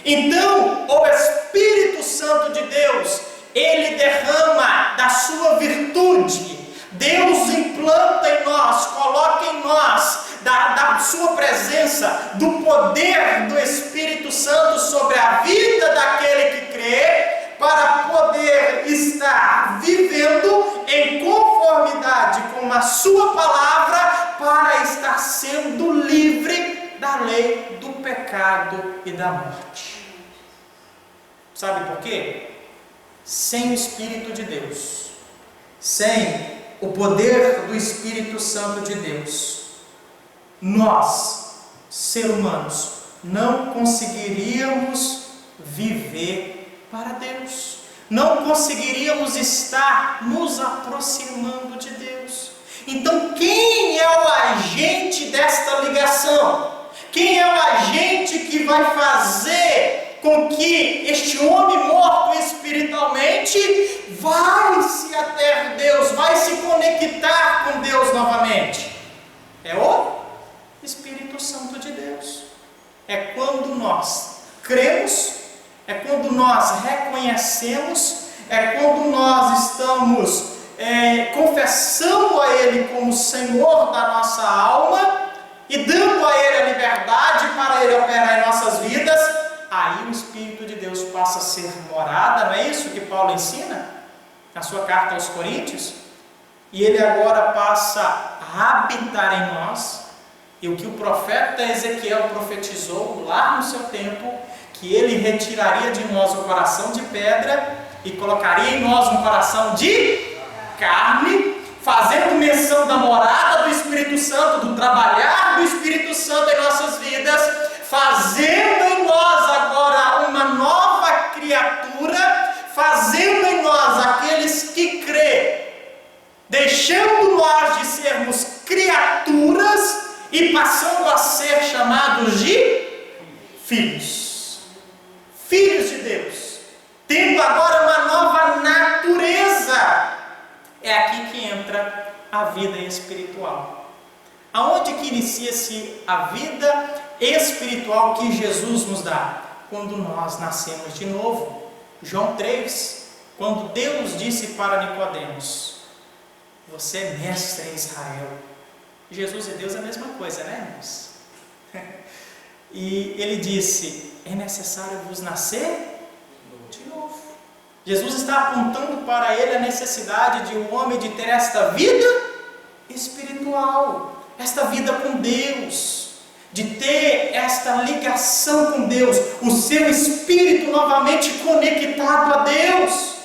[SPEAKER 1] Então, o Espírito Santo de Deus, ele derrama da sua virtude. Deus implanta em nós, coloca em nós da sua presença, do poder do Espírito Santo sobre a vida daquele que crê, para poder estar vivendo em conformidade com a sua palavra, para estar sendo livre da lei do pecado e da morte. Sabe por quê? Sem o Espírito de Deus, sem o poder do Espírito Santo de Deus, nós, seres humanos, não conseguiríamos viver para Deus, não conseguiríamos estar nos aproximando de Deus. Então, quem é o agente desta ligação? Quem é o agente que vai fazer com que este homem morto espiritualmente vai se ater Deus, vai se conectar com Deus novamente? É o Espírito Santo de Deus. É quando nós cremos, é quando nós reconhecemos, é quando nós estamos confessando a Ele como Senhor da nossa alma e dando a Ele a liberdade para Ele operar em nossas vidas. Aí o Espírito de Deus passa a ser morada, não é isso que Paulo ensina na sua carta aos Coríntios? E Ele agora passa a habitar em nós. E o que o profeta Ezequiel profetizou lá no seu tempo, que Ele retiraria de nós o coração de pedra e colocaria em nós um coração de carne, fazendo menção da morada do Espírito Santo, do trabalhar do Espírito Santo em nossas vidas, fazendo em nós agora uma nova criatura, fazendo em nós aqueles que crê, deixando nós de sermos criaturas e passando a ser chamados de filhos, filhos de Deus, tendo agora uma nova natureza. É aqui que entra a vida espiritual. Aonde que inicia-se a vida espiritual que Jesus nos dá? Quando nós nascemos de novo. João 3, quando Deus disse para Nicodemos: você é mestre em Israel. Jesus e Deus é a mesma coisa, né, irmãos? E ele disse: é necessário vos nascer de novo. Jesus está apontando para ele a necessidade de um homem de ter esta vida espiritual, esta vida com Deus, de ter esta ligação com Deus, o seu espírito novamente conectado a Deus,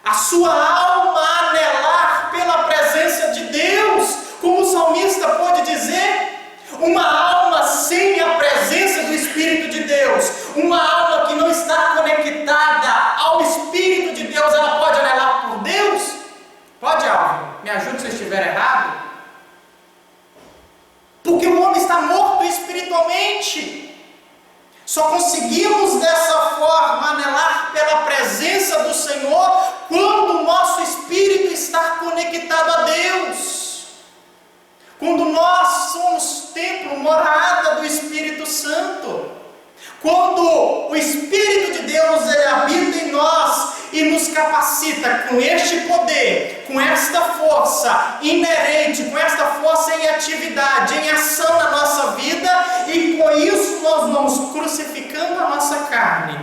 [SPEAKER 1] a sua alma anelar pela presença de Deus, como o salmista pode dizer, uma alma sem a presença do Espírito de Deus, uma alma que não está conectada ao Espírito de Deus, ela pode anelar por Deus? Pode, Alvin? Me ajude se eu estiver errado. Porque o homem está morto espiritualmente. Só conseguimos dessa forma anelar pela presença do Senhor quando o nosso espírito está conectado a Deus. Quando nós somos templo, morada do Espírito Santo. Quando o Espírito de Deus ele habita em nós e nos capacita com este poder, com esta força inerente, com esta força em atividade, em ação na nossa vida, e com isso nós vamos crucificando a nossa carne,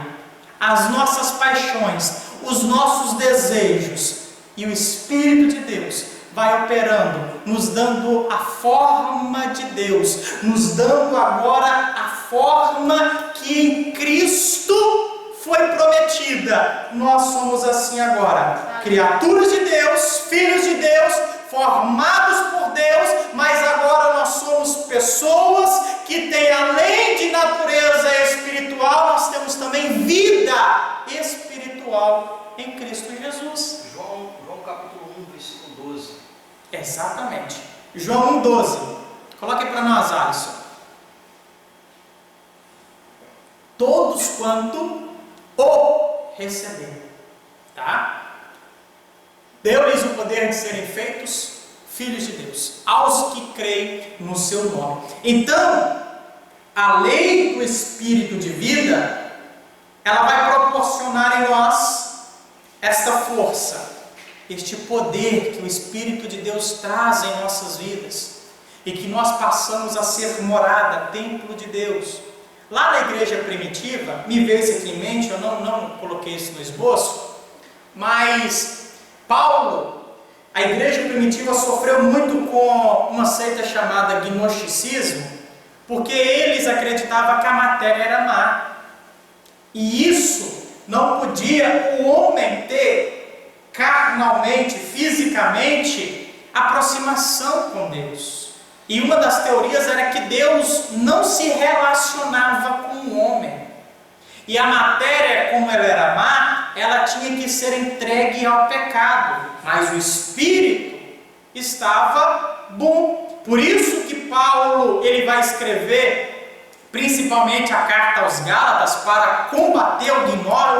[SPEAKER 1] as nossas paixões, os nossos desejos, e o Espírito de Deus vai operando, nos dando a forma de Deus, nos dando agora a forma que em Cristo foi prometida. Nós somos assim agora, criaturas de Deus, filhos de Deus, formados por Deus, mas agora nós somos pessoas que têm, além de natureza espiritual, nós temos também vida espiritual em Cristo Jesus.
[SPEAKER 3] João capítulo 1, versículo 12.
[SPEAKER 1] Exatamente. João 1,12. Coloque para nós, Alisson. Todos quanto o receberam. Tá? Deu-lhes o poder de serem feitos filhos de Deus, aos que creem no seu nome. Então, a lei do Espírito de vida, ela vai proporcionar em nós esta força, este poder que o Espírito de Deus traz em nossas vidas, e que nós passamos a ser morada, templo de Deus. Lá na igreja primitiva, me veio isso aqui em mente, eu não coloquei isso no esboço, mas Paulo, a igreja primitiva sofreu muito com uma seita chamada gnosticismo, porque eles acreditavam que a matéria era má, e isso não podia o homem ter carnalmente, fisicamente, aproximação com Deus. E uma das teorias era que Deus não se relacionava com o homem. E a matéria, como ela era má, ela tinha que ser entregue ao pecado. Mas o Espírito estava bom. Por isso que Paulo ele vai escrever principalmente a carta aos Gálatas, para combater o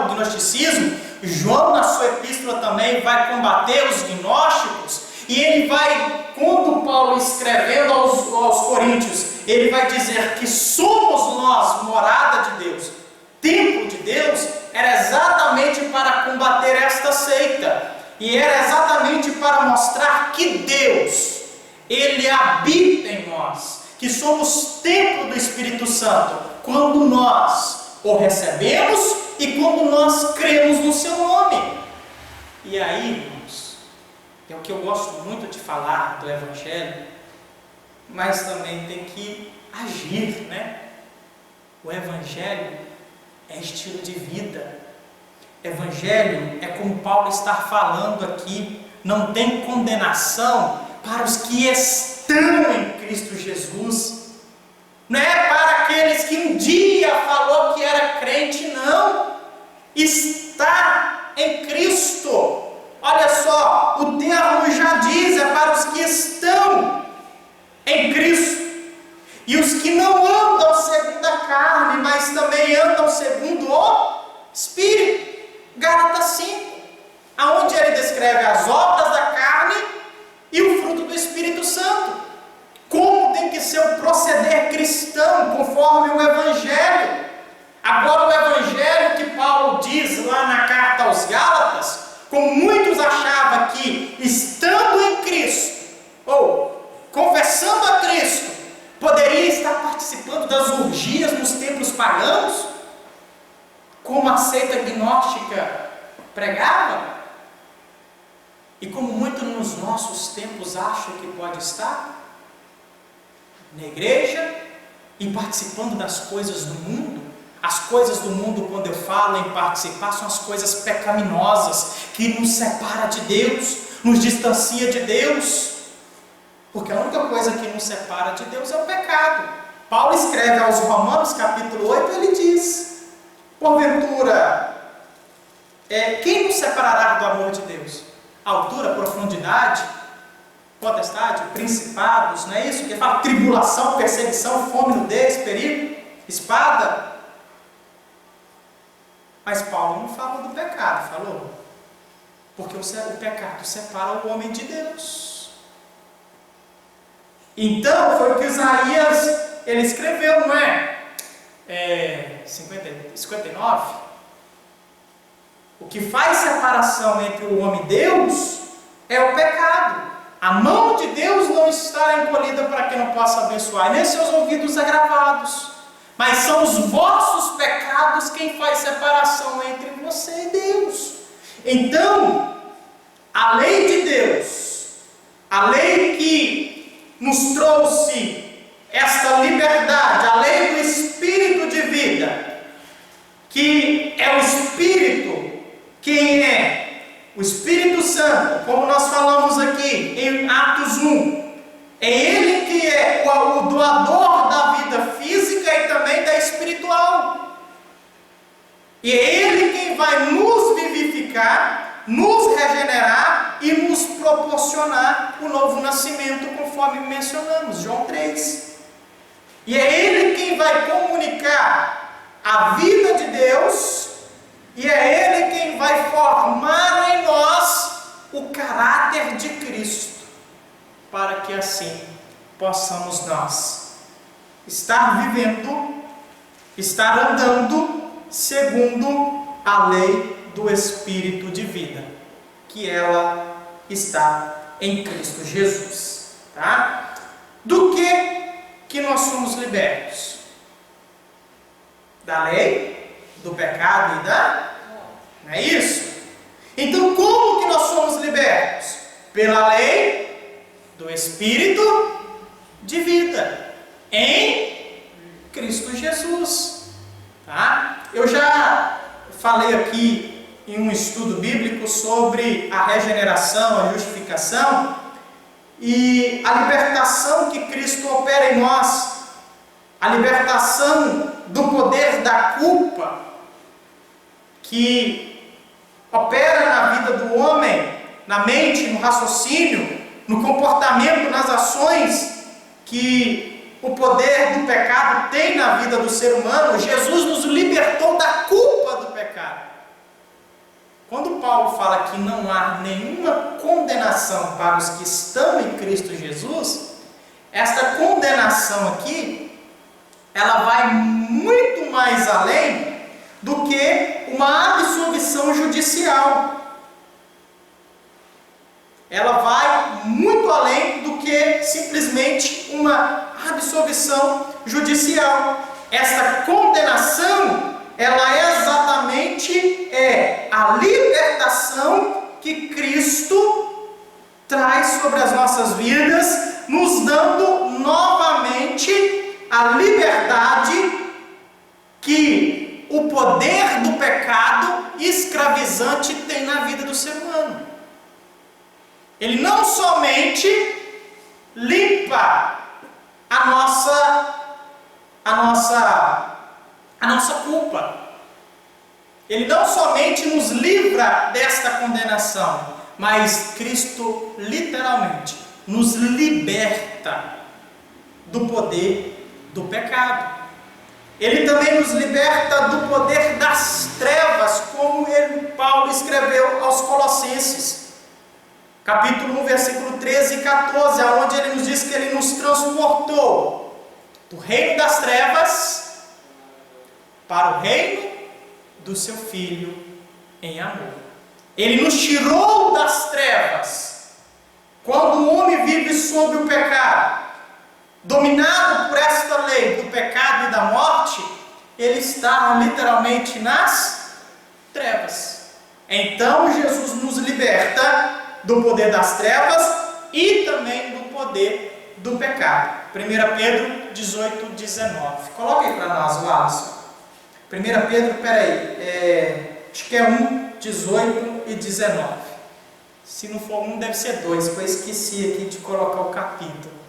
[SPEAKER 1] gnosticismo. João, na sua epístola, também vai combater os gnósticos, e ele vai, quando Paulo escrevendo aos Coríntios, ele vai dizer que somos nós morada de Deus, templo de Deus, era exatamente para combater esta seita, e era exatamente para mostrar que Deus, Ele habita em nós, que somos templo do Espírito Santo, quando nós o recebemos e quando nós cremos no seu nome. E aí, irmãos, é o que eu gosto muito de falar do Evangelho, mas também tem que agir, né? O Evangelho é estilo de vida. Evangelho é como Paulo está falando aqui, não tem condenação para os que estão em Cristo Jesus. Não é para aqueles que um dia falou que era crente, não. Está em Cristo. Olha só, o termo já diz, é para os que estão em Cristo. E os que não andam segundo a carne, mas também andam segundo o Espírito. Gálatas 5, aonde ele descreve as obras da carne e o fruto do Espírito Santo. Como tem que ser o proceder cristão, conforme o Evangelho. Agora o Evangelho que Paulo diz lá na carta aos Gálatas, como muitos achavam que estando em Cristo, ou confessando a Cristo, poderia estar participando das orgias nos templos pagãos, como a seita gnóstica pregava, e como muito nos nossos tempos acham que pode estar, na igreja e participando das coisas do mundo. As coisas do mundo, quando eu falo em participar, são as coisas pecaminosas, que nos separa de Deus, nos distancia de Deus, porque a única coisa que nos separa de Deus é o pecado. Paulo escreve aos Romanos, capítulo 8, ele diz: porventura, quem nos separará do amor de Deus? Altura, profundidade, potestade, principados, não é isso? Que fala tribulação, perseguição, fome, nudez, perigo, espada. Mas Paulo não fala do pecado, falou? Porque o pecado separa o homem de Deus. Então, foi o que Isaías, ele escreveu, não é? 59. O que faz separação entre o homem e Deus é o pecado. A mão de Deus não está encolhida para que não possa abençoar, nem seus ouvidos agravados. Mas são os vossos pecados quem faz separação entre você e Deus. Então, a lei de Deus, a lei que nos trouxe esta liberdade, a lei do Espírito de vida, que é o Espírito, quem é? O Espírito Santo, como nós falamos aqui em Atos 1, é Ele que é o doador da vida física e também da espiritual. E é Ele quem vai nos vivificar, nos regenerar e nos proporcionar o novo nascimento, conforme mencionamos, João 3. E é Ele quem vai comunicar a vida de Deus, e é Ele quem vai formar em nós o caráter de Cristo, para que assim possamos nós estar vivendo, estar andando segundo a lei do Espírito de vida, que ela está em Cristo Jesus, tá? Do que nós somos libertos? Da lei, do pecado e da... Não é isso? Então, como que nós somos libertos? Pela lei do Espírito de vida em Cristo Jesus, tá? Eu já falei aqui em um estudo bíblico sobre a regeneração, a justificação e a libertação que Cristo opera em nós, a libertação do poder da culpa que opera na vida do homem, na mente, no raciocínio, no comportamento, nas ações, que o poder do pecado tem na vida do ser humano, Jesus nos libertou da culpa do pecado. Quando Paulo fala que não há nenhuma condenação para os que estão em Cristo Jesus, esta condenação aqui, ela vai muito mais além do que uma absolvição judicial. Ela vai muito além do que simplesmente uma absolvição judicial. Esta condenação, ela exatamente é a libertação que Cristo traz sobre as nossas vidas, nos dando novamente a liberdade que o poder do pecado escravizante tem na vida do ser humano. Ele não somente limpa a nossa culpa. Ele não somente nos livra desta condenação, mas Cristo literalmente nos liberta do poder do pecado. Ele também nos liberta do poder das trevas, como Paulo escreveu aos Colossenses. Capítulo 1, versículo 13 e 14, onde ele nos diz que ele nos transportou do reino das trevas para o reino do seu Filho em amor. Ele nos tirou das trevas. Quando o homem vive sob o pecado, dominado por esta lei do pecado e da morte, ele está literalmente nas trevas. Então Jesus nos liberta do poder das trevas e também do poder do pecado. 1 Pedro 18, 19. Coloca aí para nós o Alisson. 1 Pedro, acho que é 1, 18 e 19. Se não for 1, deve ser 2, que eu esqueci aqui de colocar o capítulo.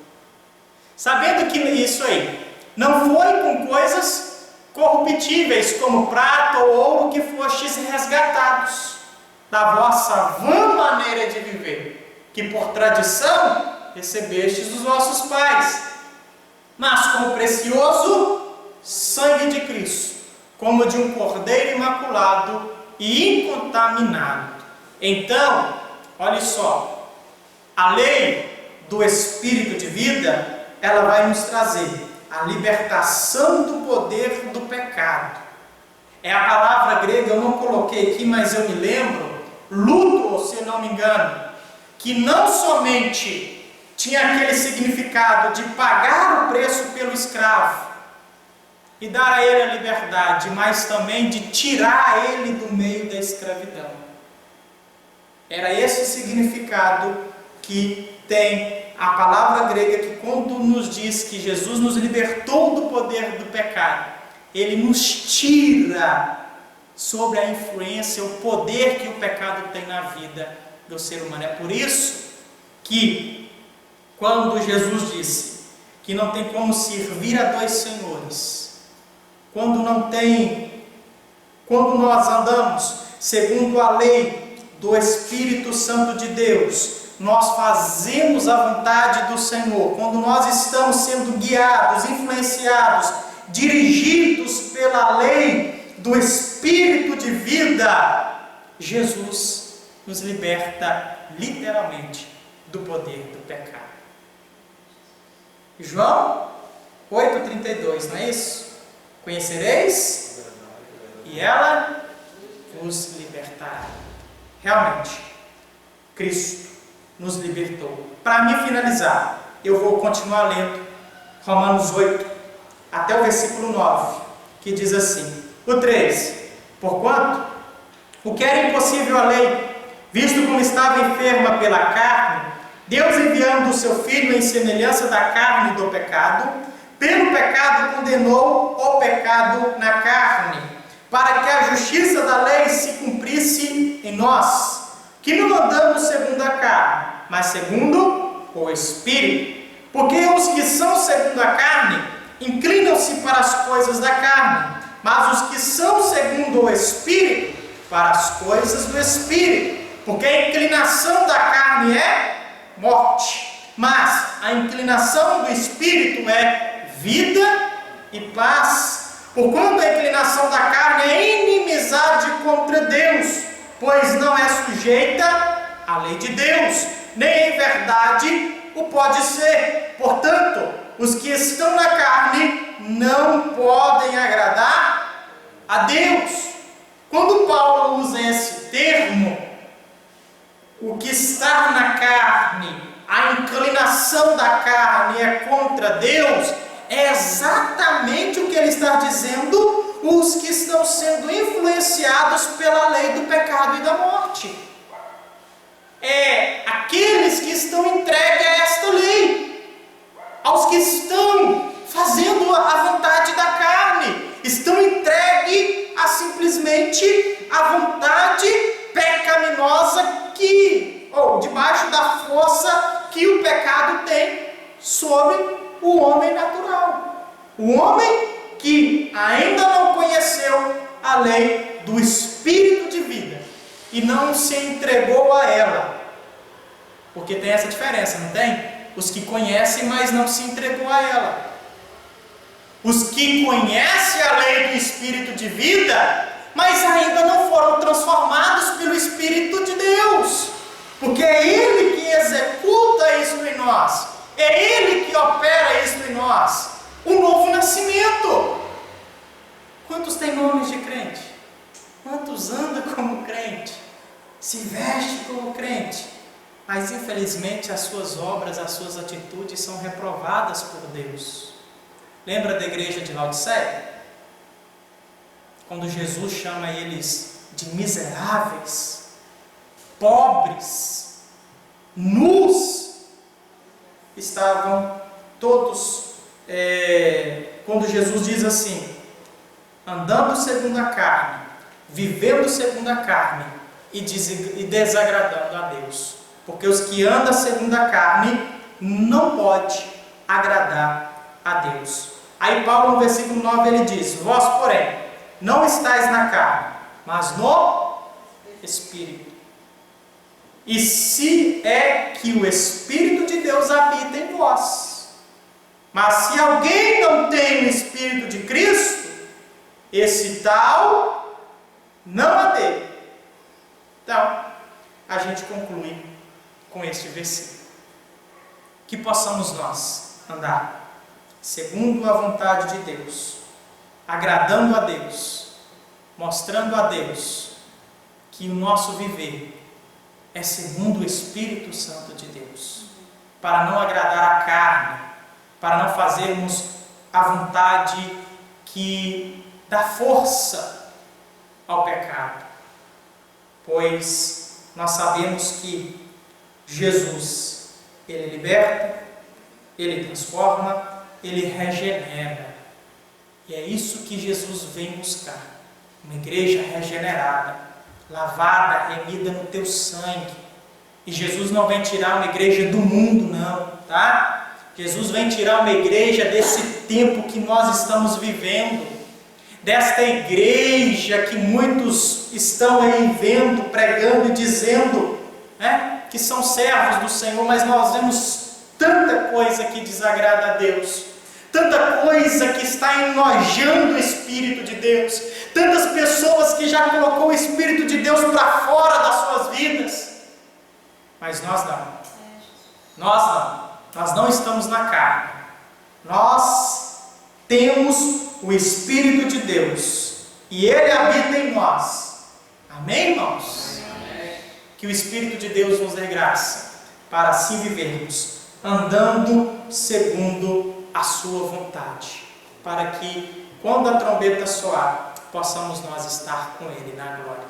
[SPEAKER 1] Sabendo que isso aí não foi com coisas corruptíveis, como prata ou ouro, que fostes resgatados da vossa vã maneira de viver, que por tradição recebestes dos vossos pais, mas com o precioso sangue de Cristo, como de um cordeiro imaculado e incontaminado. Então, olha só, a lei do Espírito de vida, ela vai nos trazer a libertação do poder do pecado. É a palavra grega, eu não coloquei aqui, mas eu me lembro, luto, se eu não me engano, que não somente tinha aquele significado de pagar o preço pelo escravo e dar a ele a liberdade, mas também de tirar ele do meio da escravidão. Era esse o significado que tem a palavra grega, que quando nos diz que Jesus nos libertou do poder do pecado, ele nos tira sobre a influência, o poder que o pecado tem na vida do ser humano. É por isso que quando Jesus disse que não tem como servir a dois senhores, quando nós andamos segundo a lei do Espírito Santo de Deus, nós fazemos a vontade do Senhor, quando nós estamos sendo guiados, influenciados, dirigidos pela lei do Espírito de vida, Jesus nos liberta literalmente do poder do pecado. João 8,32, não é isso? Conhecereis e ela vos libertará. Realmente, Cristo nos libertou. Para me finalizar, eu vou continuar lendo Romanos 8, até o versículo 9, que diz assim, o 3, porquanto o que era impossível à lei, visto como estava enferma pela carne, Deus enviando o seu Filho em semelhança da carne do pecado, pelo pecado condenou o pecado na carne, para que a justiça da lei se cumprisse em nós, que não andamos segundo a carne, mas segundo o Espírito. Porque os que são segundo a carne inclinam-se para as coisas da carne, mas os que são segundo o Espírito, para as coisas do Espírito. Porque a inclinação da carne é morte, mas a inclinação do Espírito é vida e paz. Porquanto a inclinação da carne é inimizade contra Deus, pois não é sujeita à lei de Deus, nem em verdade o pode ser. Portanto, os que estão na carne não podem agradar a Deus. Quando Paulo usa esse termo, o que está na carne, a inclinação da carne é contra Deus, é exatamente o que ele está dizendo, os que estão sendo influenciados pela lei do pecado e da morte. É aqueles que estão entregues a esta lei, aos que estão fazendo a vontade da carne, estão entregues a simplesmente a vontade pecaminosa ou debaixo da força que o pecado tem sobre o homem natural, o homem que ainda não conheceu a lei do Espírito de vida e não se entregou a ela, porque tem essa diferença, não tem? Os que conhecem, mas não se entregou a ela. Os que conhecem a lei do Espírito de vida, mas ainda não foram transformados pelo Espírito de Deus, porque é Ele que executa isso em nós, é Ele que opera isso em nós, o novo nascimento. Quantos têm nomes de crente? Quantos andam como crente? Se veste como crente? Mas infelizmente as suas obras, as suas atitudes são reprovadas por Deus. Lembra da igreja de Laodiceia? Quando Jesus chama eles de miseráveis, pobres, nus, estavam todos, quando Jesus diz assim, andando segundo a carne, vivendo segundo a carne e desagradando a Deus. Porque os que andam segundo a carne não pode agradar a Deus. Aí Paulo no versículo 9 ele diz, vós porém não estáis na carne, mas no Espírito. E se é que o Espírito de Deus habita em vós. Mas se alguém não tem o Espírito de Cristo, esse tal não há dele. Então, a gente conclui com este versículo. Que possamos nós andar segundo a vontade de Deus, agradando a Deus, mostrando a Deus que o nosso viver é segundo o Espírito Santo de Deus, para não agradar a carne, para não fazermos a vontade que dá força ao pecado, pois nós sabemos que Jesus, Ele liberta, Ele transforma, Ele regenera, e é isso que Jesus vem buscar, uma igreja regenerada, lavada, remida no teu sangue. E Jesus não vem tirar uma igreja do mundo, não, tá? Jesus vem tirar uma igreja desse tempo que nós estamos vivendo, desta igreja que muitos estão aí vendo, pregando e dizendo, né, que são servos do Senhor, mas nós vemos tanta coisa que desagrada a Deus, tanta coisa que está enojando o Espírito de Deus, tantas pessoas que já colocou o Espírito de Deus para fora das suas vidas, mas nós não estamos na carne, nós temos o Espírito de Deus, e Ele habita em nós, amém, irmãos? Amém. Que o Espírito de Deus nos dê graça, para assim vivermos, andando segundo a sua vontade, para que, quando a trombeta soar, possamos nós estar com Ele na glória.